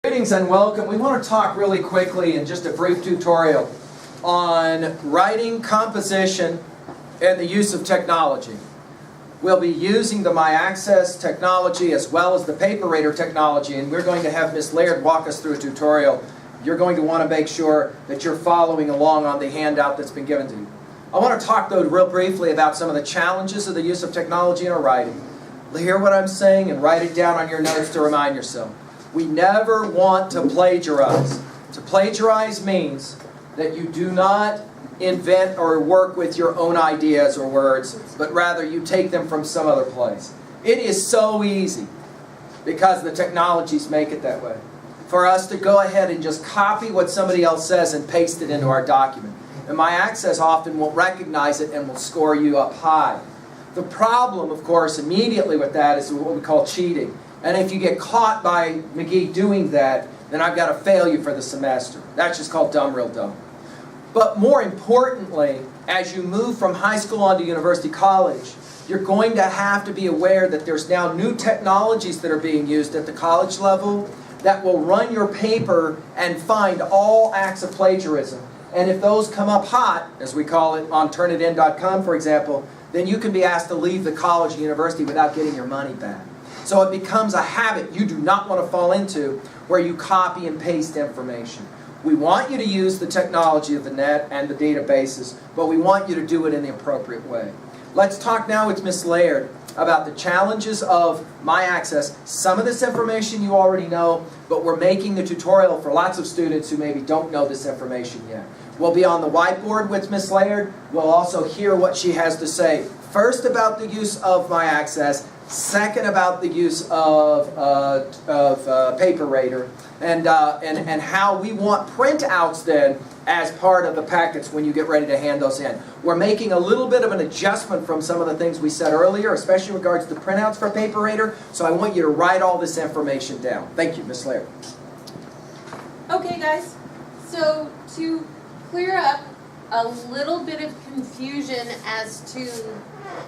Greetings and welcome. We want to talk really quickly in just a brief tutorial on writing composition and the use of technology. We'll be using the MyAccess technology as well as the Paperrater technology, and we're going to have Ms. Laird walk us through a tutorial. You're going to want to make sure that you're following along on the handout that's been given to you. I want to talk, though, real briefly about some of the challenges of the use of technology in our writing. Hear what I'm saying and write it down on your notes to remind yourself. We never want to plagiarize. To plagiarize means that you do not invent or work with your own ideas or words, but rather you take them from some other place. It is so easy, because the technologies make it that way, for us to go ahead and just copy what somebody else says and paste it into our document. And MyAccess often won't recognize it and will score you up high. The problem, of course, immediately with that is what we call cheating. And if you get caught by McGee doing that, then I've got to fail you for the semester. That's just called dumb real dumb. But more importantly, as you move from high school on to university college, you're going to have to be aware that there's now new technologies that are being used at the college level that will run your paper and find all acts of plagiarism. And if those come up hot, as we call it on turnitin.com, for example, then you can be asked to leave the college or university without getting your money back. So it becomes a habit you do not want to fall into, where you copy and paste information. We want you to use the technology of the net and the databases, but we want you to do it in the appropriate way. Let's talk now with Ms. Laird about the challenges of MyAccess. Some of this information you already know, but we're making the tutorial for lots of students who maybe don't know this information yet. We'll be on the whiteboard with Ms. Laird. We'll also hear what she has to say. First about the use of MyAccess, second about the use of Paperrater, and how we want printouts then as part of the packets when you get ready to hand those in. We're making a little bit of an adjustment from some of the things we said earlier, especially in regards to printouts for Paperrater, so I want you to write all this information down. Thank you, Ms. Laird. Okay, guys, so to clear up a little bit of confusion as to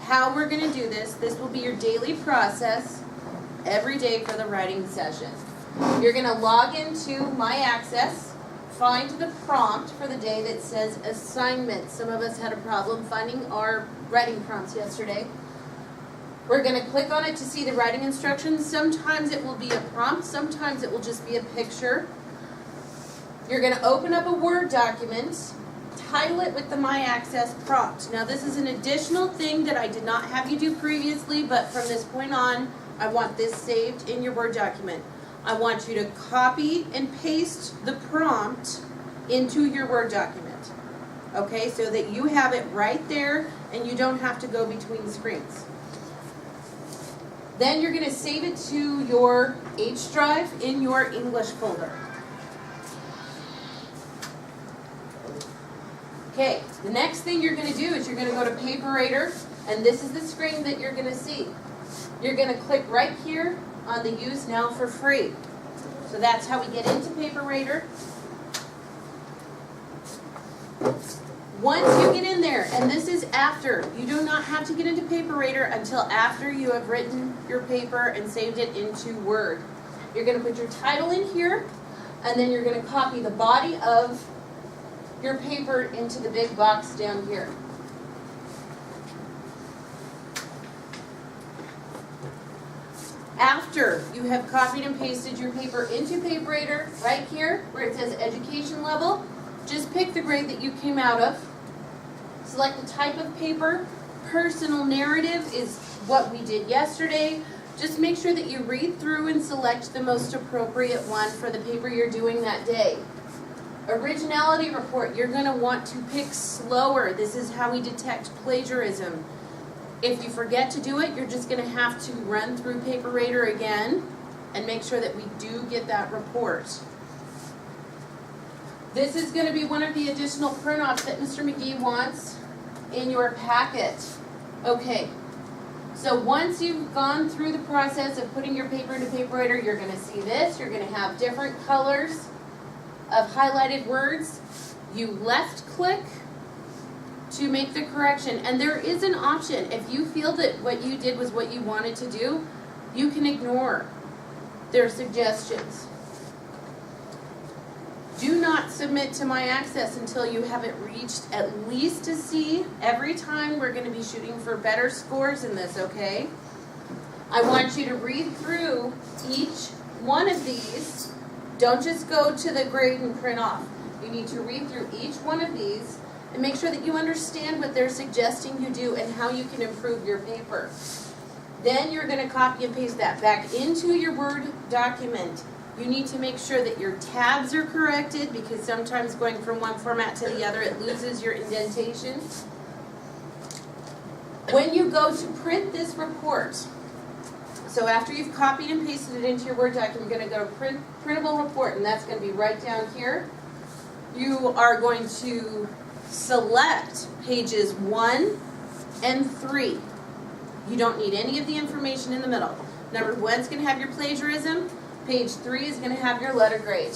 how we're going to do this, this will be your daily process every day for the writing session. You're going to log into MyAccess, find the prompt for the day that says assignment. Some of us had a problem finding our writing prompts yesterday. We're going to click on it to see the writing instructions. Sometimes it will be a prompt, sometimes it will just be a picture. You're going to open up a Word document, title it with the MyAccess prompt. Now this is an additional thing that I did not have you do previously, but from this point on, I want this saved in your Word document. I want you to copy and paste the prompt into your Word document. Okay, so that you have it right there and you don't have to go between screens. Then you're going to save it to your H drive in your English folder. Okay, the next thing you're going to do is you're going to go to Paperrater, and this is the screen that you're going to see. You're going to click right here on the Use Now for Free. So that's how we get into Paperrater. Once you get in there, and this is after, you do not have to get into Paperrater until after you have written your paper and saved it into Word. You're going to put your title in here, and then you're going to copy the body of your paper into the big box down here. After you have copied and pasted your paper into Paperrater, right here where it says education level, just pick the grade that you came out of. Select the type of paper. Personal narrative is what we did yesterday. Just make sure that you read through and select the most appropriate one for the paper you're doing that day. Originality Report, you're going to want to pick slower. This is how we detect plagiarism. If you forget to do it, you're just going to have to run through Paperrater again and make sure that we do get that report. This is going to be one of the additional print-offs that Mr. McGee wants in your packet. Okay, so once you've gone through the process of putting your paper into Paperrater, you're going to see this. You're going to have different colors of highlighted words. You left click to make the correction, and there is an option. If you feel that what you did was what you wanted to do, you can ignore their suggestions. not submit to MyAccess until you have it reached at least a C. Every time we're going to be shooting for better scores in this, okay? I want you to read through each one of these. Don't just go to the grade and print off. You need to read through each one of these and make sure that you understand what they're suggesting you do and how you can improve your paper. Then you're going to copy and paste that back into your Word document. You need to make sure that your tabs are corrected because sometimes going from one format to the other, it loses your indentation. When you go to print this report, so after you've copied and pasted it into your Word document, you're going to go to Printable Report, and that's going to be right down here. You are going to select pages 1 and 3. You don't need any of the information in the middle. Number 1 is going to have your plagiarism. Page 3 is going to have your letter grade.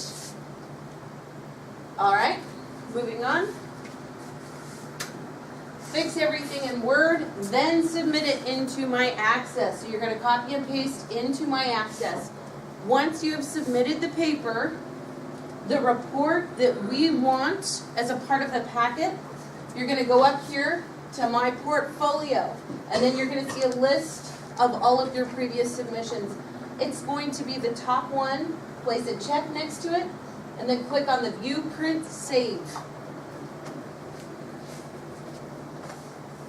All right, moving on. Fix everything in Word, then submit it into MyAccess. So you're going to copy and paste into MyAccess. Once you have submitted the paper, the report that we want as a part of the packet, you're going to go up here to My Portfolio, and then you're going to see a list of all of your previous submissions. It's going to be the top one, place a check next to it, and then click on the View, Print, Save.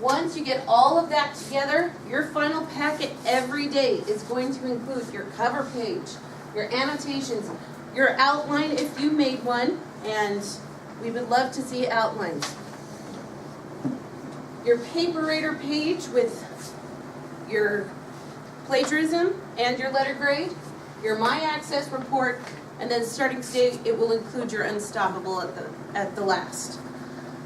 Once you get all of that together, your final packet every day is going to include your cover page, your annotations, your outline if you made one, and we would love to see outlines. Your Paperrater page with your plagiarism and your letter grade, your MyAccess report, and then starting today it will include your Unstoppable at the last.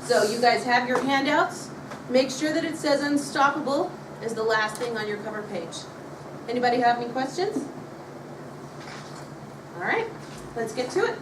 So you guys have your handouts. Make sure that it says Unstoppable as the last thing on your cover page. Anybody have any questions? All right, let's get to it.